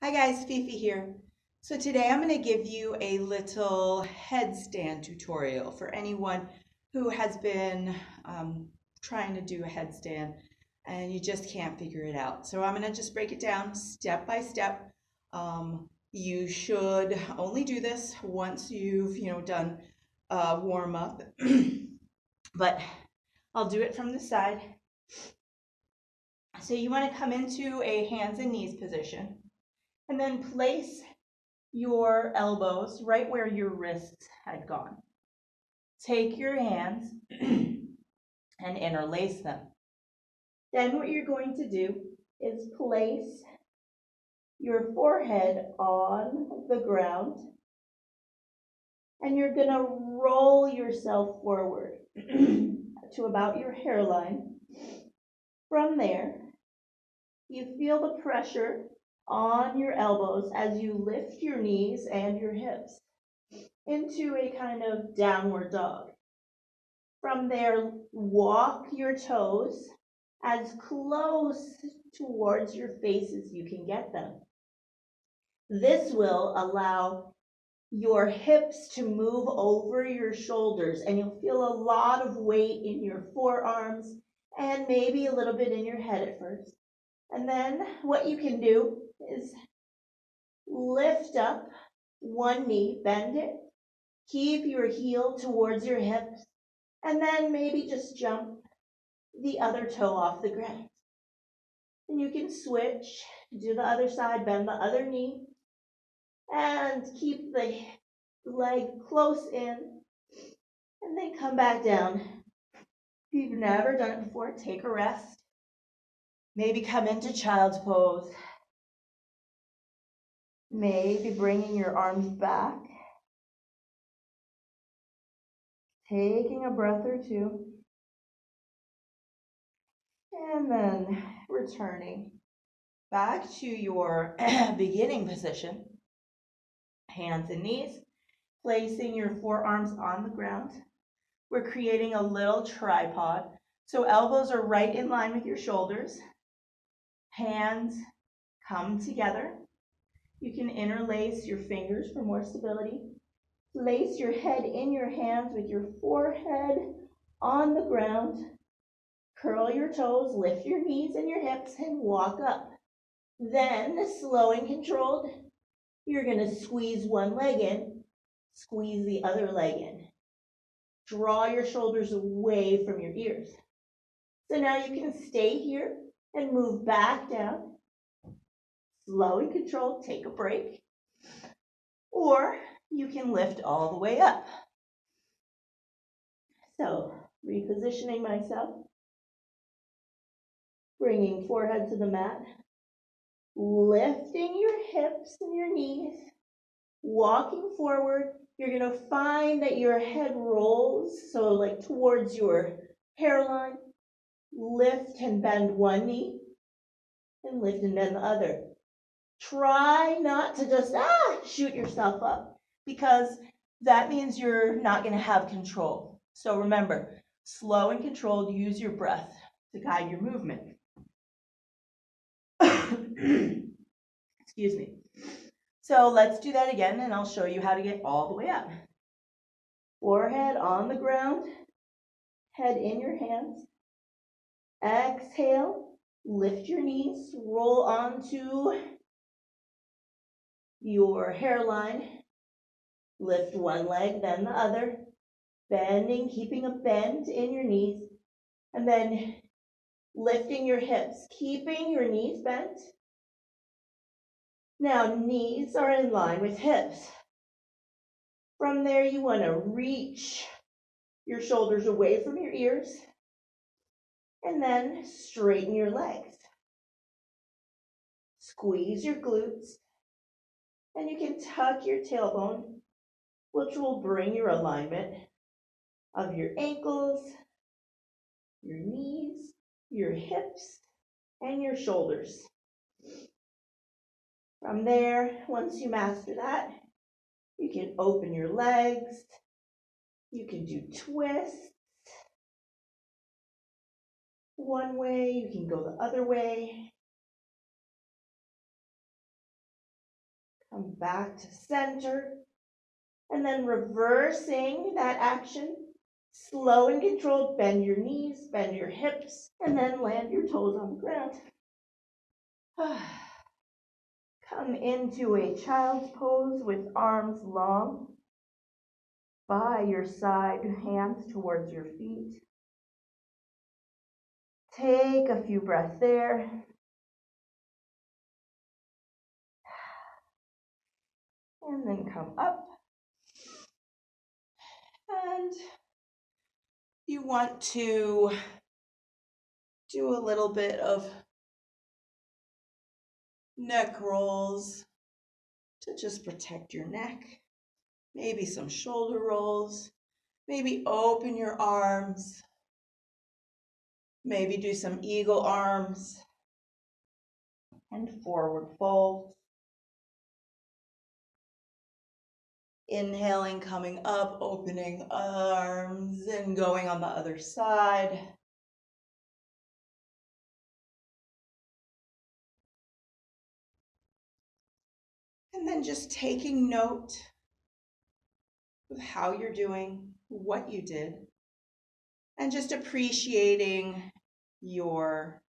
Hi guys, Fifi here. So today I'm going to give you a little headstand tutorial for anyone who has been trying to do a headstand and you just can't figure it out. So I'm going to just break it down step by step. You should only do this once you've done a warm up, but I'll do it from the side. So you want to come into a hands and knees position and then place your elbows right where your wrists had gone. Take your hands and interlace them. Then what you're going to do is place your forehead on the ground and you're going to roll yourself forward to about your hairline. From there, you feel the pressure on your elbows as you lift your knees and your hips into a kind of downward dog. From there, walk your toes as close towards your face as you can get them. This will allow your hips to move over your shoulders, and you'll feel a lot of weight in your forearms and maybe a little bit in your head at first. And then what you can do is lift up one knee, bend it, keep your heel towards your hips, and then maybe just jump the other toe off the ground. And you can switch, do the other side, bend the other knee, and keep the leg close in, and then come back down. If you've never done it before, take a rest. Maybe come into child's pose. Maybe bringing your arms back. Taking a breath or two. And then returning back to your beginning position. Hands and knees, placing your forearms on the ground. We're creating a little tripod. So elbows are right in line with your shoulders. Hands come together. You can interlace your fingers for more stability. Place your head in your hands with your forehead on the ground. Curl your toes, lift your knees and your hips, and walk up. Then, slow and controlled, you're going to squeeze one leg in, squeeze the other leg in. Draw your shoulders away from your ears. So now you can stay here and move back down. Slow and controlled, take a break. Or you can lift all the way up. So, repositioning myself, bringing forehead to the mat, lifting your hips and your knees, walking forward. You're going to find that your head rolls, so like towards your hairline. Lift and bend one knee, and lift and bend the other. Try not to just shoot yourself up, because that means you're not going to have control. So remember, slow and controlled, use your breath to guide your movement. Excuse me. So let's do that again, and I'll show you how to get all the way up. Forehead on the ground, head in your hands. Exhale, lift your knees, roll onto your hairline. Lift one leg, then the other. Bending, keeping a bend in your knees. And then lifting your hips, keeping your knees bent. Now, knees are in line with hips. From there, you want to reach your shoulders away from your ears. And then straighten your legs. Squeeze your glutes. And you can tuck your tailbone, which will bring your alignment of your ankles, your knees, your hips, and your shoulders. From there, once you master that, you can open your legs. You can do twists. One way, you can go the other way. Come back to center. And then reversing that action. Slow and controlled, bend your knees, bend your hips, and then land your toes on the ground. Come into a child's pose with arms long by your side, hands towards your feet. Take a few breaths there. And then come up. And you want to do a little bit of neck rolls to just protect your neck. Maybe some shoulder rolls. Maybe open your arms. Maybe do some eagle arms and forward fold. Inhaling, coming up, opening arms and going on the other side. And then just taking note of how you're doing, what you did, and just appreciating your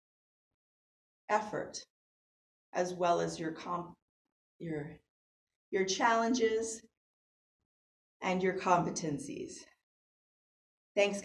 effort as well as your challenges and your competencies. Thanks, guys.